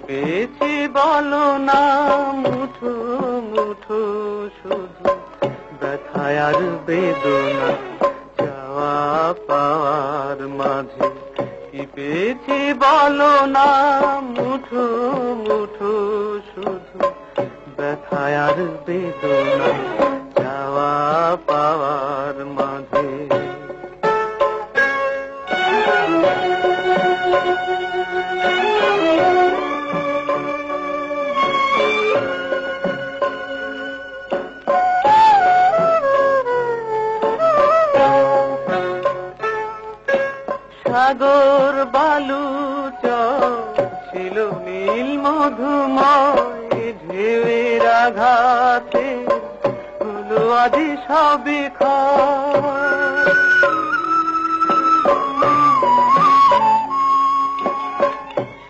পেয়েছি বলো না মুঠো মুঠো শুধু ব্যথায় আর বেদনা চাওয়া পাওয়ার মাঝে কি পেয়েছি বলো না মুঠো মুঠো শুধু ব্যথায় আর বেদনা চাওয়া পাওয়ার মাঝে। সাগর বালু ছিল নীল মধুময় ঢেউয়ের আঘাতে হলো আদি সবই ক্ষয়।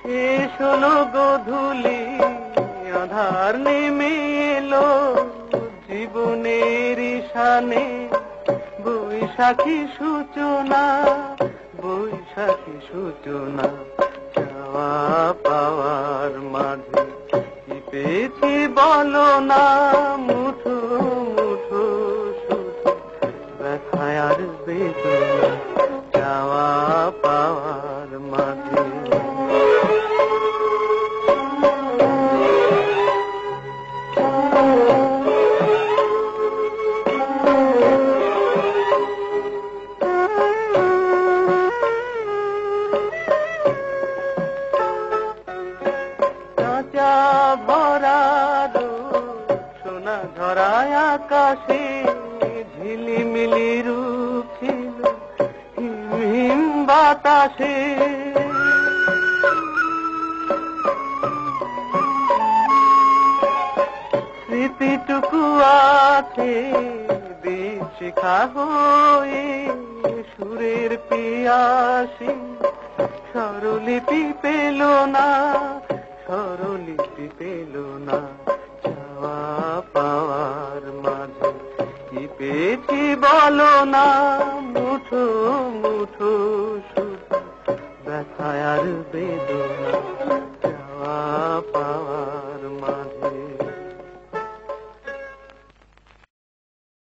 শেষ হলো গোধূলি আধার নেমে এলো জীবনের ঈশানে বৈশাখী সূচনা বৈশাখী সূচনা চাওয়া পাওয়ার মাঝে কি পেয়েছি বলো না মুঠো মুঠো শুধু ব্যথায় আর বেদনা চাওয়া পাওয়ার মাঝে। ভরালো সোনা ঝরায় আকাশে ঝিলিমিলি রূপ ছিল হিম হিম বাতাসে। স্মৃতিটুকু আছে বিশিখা হয়ে সুরের পিয়াসী স্বরলিপি পেল না স্বরলিপি পেল না চাওয়া পাওয়ার মাঝে কি পেয়েছি বলো না মুঠো মুঠো শুধু ব্যথায় আর বেদনা চাওয়া পাওয়া।